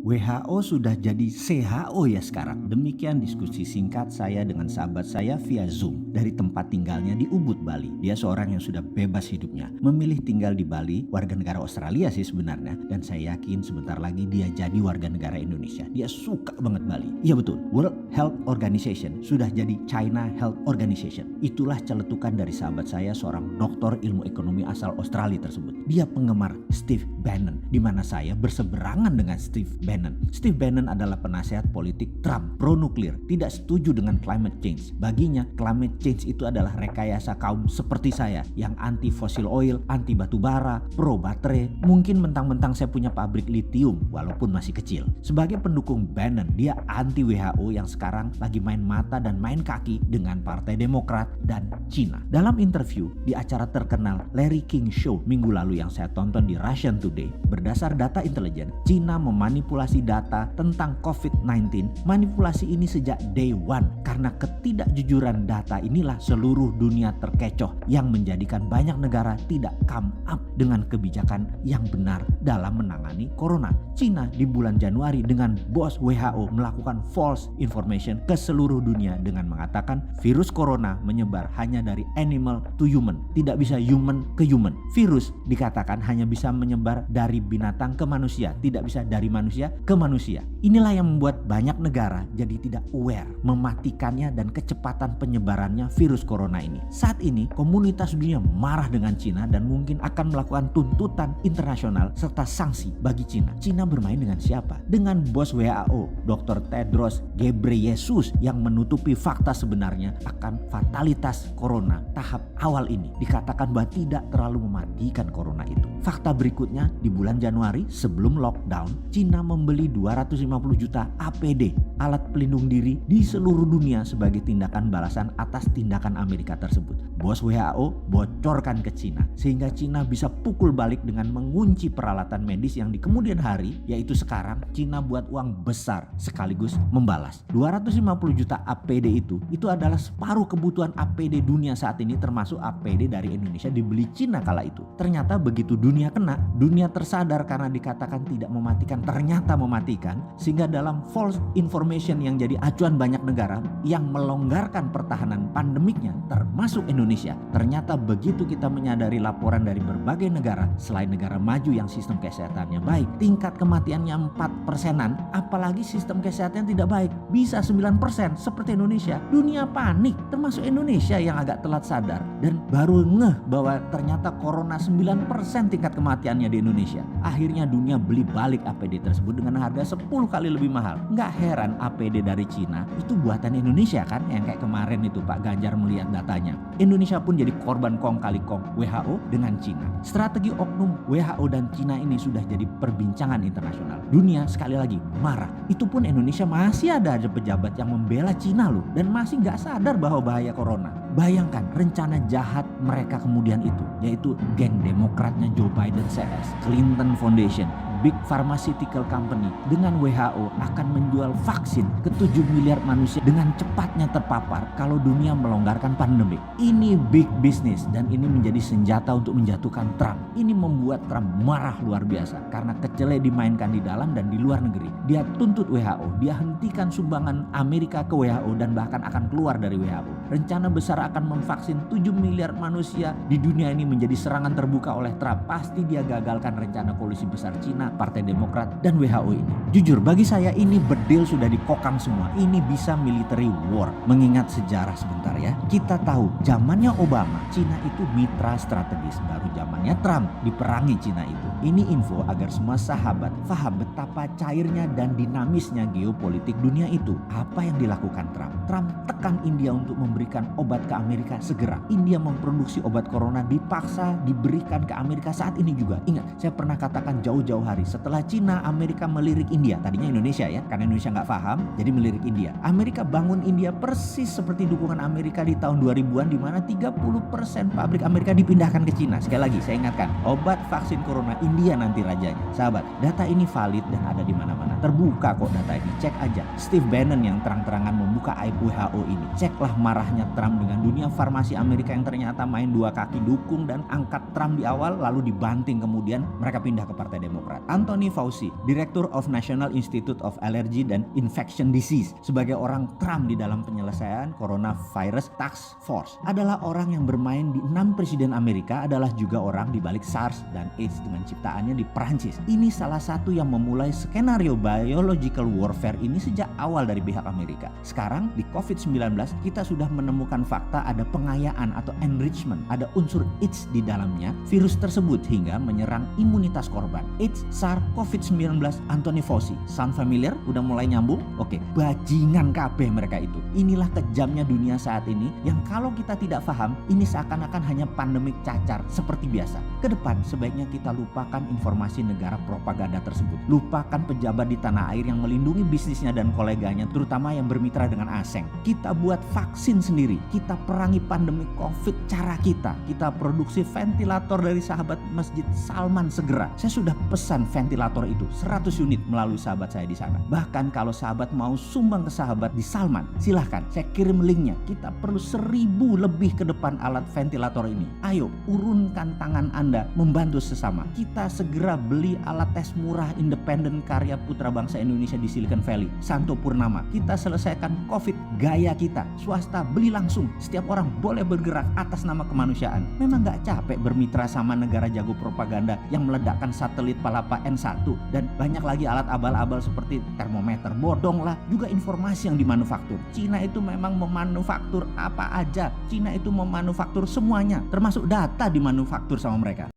WHO sudah jadi WHO ya sekarang. Demikian diskusi singkat saya dengan sahabat saya via Zoom dari tempat tinggalnya di Ubud, Bali. Dia seorang yang sudah bebas hidupnya, memilih tinggal di Bali, warga negara Australia sih sebenarnya, dan saya yakin sebentar lagi dia jadi warga negara Indonesia. Dia suka banget Bali. Iya betul, World Health Organization sudah jadi China Health Organization. Itulah celetukan dari sahabat saya, seorang doktor ilmu ekonomi asal Australia tersebut. Dia penggemar Steve Bannon, di mana saya berseberangan dengan Steve Bannon. Steve Bannon adalah penasehat politik Trump, pro nuklir, tidak setuju dengan climate change. Baginya, climate change itu adalah rekayasa kaum seperti saya yang anti fossil oil, anti batu bara, pro baterai. Mungkin mentang-mentang saya punya pabrik litium walaupun masih kecil. Sebagai pendukung Bannon, dia anti WHO yang sekarang lagi main mata dan main kaki dengan Partai Demokrat dan Cina. Dalam interview di acara terkenal Larry King Show minggu lalu yang saya tonton di Russian Today, berdasar data intelijen, Cina memanipulasi data tentang COVID-19. Manipulasi ini sejak day one, karena ketidakjujuran data inilah seluruh dunia terkecoh yang menjadikan banyak negara tidak come up dengan kebijakan yang benar dalam menangani corona. Cina di bulan Januari dengan bos WHO melakukan false information ke seluruh dunia dengan mengatakan virus corona menyebar hanya dari animal to human, tidak bisa human ke human. Virus dikatakan hanya bisa menyebar dari binatang ke manusia, tidak bisa dari manusia ke manusia. Inilah yang membuat banyak negara jadi tidak aware mematikannya dan kecepatan penyebarannya virus corona ini. Saat ini komunitas dunia marah dengan Cina dan mungkin akan melakukan tuntutan internasional serta sanksi bagi Cina. Cina bermain dengan siapa? Dengan bos WHO, Dr. Tedros Ghebreyesus, yang menutupi fakta sebenarnya akan fatalitas corona tahap awal ini. Dikatakan bahwa tidak terlalu mematikan corona itu. Fakta berikutnya, di bulan Januari sebelum lockdown, Cina membeli 250 juta APD, alat pelindung diri, di seluruh dunia sebagai tindakan balasan atas tindakan Amerika tersebut. Bos WHO bocorkan ke Cina sehingga Cina bisa pukul balik dengan mengunci peralatan medis yang di kemudian hari, yaitu sekarang Cina buat uang besar sekaligus membalas. 250 juta APD itu adalah separuh kebutuhan APD dunia saat ini, termasuk APD dari Indonesia dibeli Cina kala itu. Ternyata begitu dunia kena, dunia tersadar karena dikatakan tidak mematikan, ternyata mematikan, sehingga dalam false information yang jadi acuan banyak negara yang melonggarkan pertahanan pandemiknya termasuk Indonesia. Ternyata begitu kita menyadari laporan dari berbagai negara selain negara maju yang sistem kesehatannya baik, tingkat kematiannya 4%-an, apalagi sistem kesehatan tidak baik bisa 9% seperti Indonesia. Dunia panik, termasuk Indonesia yang agak telat sadar dan baru ngeh bahwa ternyata corona 9% tingkat kematiannya di Indonesia. Akhirnya dunia beli balik APD tersebut dengan harga 10 kali lebih mahal. Nggak heran APD dari Cina itu buatan Indonesia kan, yang kayak kemarin itu Pak Ganjar melihat datanya. Indonesia pun jadi korban kong kali kong WHO dengan Cina. Strategi oknum WHO dan Cina ini sudah jadi perbincangan internasional. Dunia sekali lagi marah. Itu pun Indonesia masih ada pejabat yang membela Cina loh, dan masih nggak sadar bahwa bahaya corona. Bayangkan rencana jahat mereka kemudian itu, yaitu geng demokratnya Joe Biden CS, Clinton Foundation, big pharmaceutical company dengan WHO akan menjual vaksin ke 7 miliar manusia dengan cepatnya terpapar kalau dunia melonggarkan pandemi. Ini big business dan ini menjadi senjata untuk menjatuhkan Trump. Ini membuat Trump marah luar biasa karena kecele dimainkan di dalam dan di luar negeri. Dia tuntut WHO, dia hentikan sumbangan Amerika ke WHO dan bahkan akan keluar dari WHO. Rencana besar akan memvaksin 7 miliar manusia di dunia ini menjadi serangan terbuka oleh Trump. Pasti dia gagalkan rencana koalisi besar Cina, Partai Demokrat, dan WHO ini. Jujur bagi saya ini bedil sudah dikokang semua. Ini bisa military war. Mengingat sejarah sebentar ya, kita tahu zamannya Obama Cina itu mitra strategis, baru zamannya Trump diperangi Cina itu. Ini info agar semua sahabat paham betapa cairnya dan dinamisnya geopolitik dunia itu. Apa yang dilakukan Trump? Trump tekan India untuk memberikan obat ke Amerika segera. India memproduksi obat corona dipaksa diberikan ke Amerika saat ini juga. Ingat, saya pernah katakan jauh-jauh hari setelah Cina, Amerika melirik India. Tadinya Indonesia ya, karena Indonesia nggak paham, jadi melirik India. Amerika bangun India persis seperti dukungan Amerika di tahun 2000-an, di mana 30% pabrik Amerika dipindahkan ke Cina. Sekali lagi saya ingatkan, obat vaksin corona India nanti rajanya. Sahabat, data ini valid dan ada di mana-mana. Terbuka kok data ini, cek aja. Steve Bannon yang terang-terangan membuka aib WHO ini. Ceklah marahnya Trump dengan dunia farmasi Amerika yang ternyata main dua kaki dukung dan angkat Trump di awal lalu dibanting kemudian mereka pindah ke Partai Demokrat. Anthony Fauci, Director of National Institute of Allergy and Infection Disease, sebagai orang Trump di dalam penyelesaian Coronavirus Task Force, adalah orang yang bermain di 6 presiden Amerika, adalah juga orang di balik SARS dan AIDS dengan ciptaannya di Perancis. Ini salah satu yang memulai skenario biological warfare ini sejak awal dari pihak Amerika. Sekarang di COVID-19 kita sudah menemukan fakta ada pengayaan atau enrichment, ada unsur AIDS di dalamnya virus tersebut hingga menyerang imunitas korban. AIDS, SARS, COVID-19, Anthony Fauci. Sound familiar? Udah mulai nyambung? Oke, bajingan kabeh mereka itu. Inilah kejamnya dunia saat ini yang kalau kita tidak paham, ini seakan-akan hanya pandemik cacar seperti biasa. Kedepan sebaiknya kita lupakan informasi negara propaganda tersebut. Lupakan pejabat di tanah air yang melindungi bisnisnya dan koleganya, terutama yang bermitra dengan asing. Kita buat vaksin sendiri. Kita perangi pandemi COVID cara kita. Kita produksi ventilator dari sahabat Masjid Salman segera. Saya sudah pesan ventilator itu 100 unit melalui sahabat saya di sana. Bahkan kalau sahabat mau sumbang ke sahabat di Salman, silahkan. Saya kirim linknya. Kita perlu 1000 lebih ke depan alat ventilator ini. Ayo urunkan tangan Anda membantu sesama. Kita segera beli alat tes murah independen karya putra bangsa Indonesia di Silicon Valley, Santo Purnama. Kita selesaikan COVID gaya kita. Swasta beli langsung. Setiap orang boleh bergerak atas nama kemanusiaan. Memang gak capek bermitra sama negara jago propaganda yang meledakkan satelit Palapa N1 dan banyak lagi alat abal-abal seperti termometer. Bodong lah juga informasi yang dimanufaktur. Cina itu memang memanufaktur apa aja. Cina itu memanufaktur semuanya, termasuk data dimanufaktur sama mereka.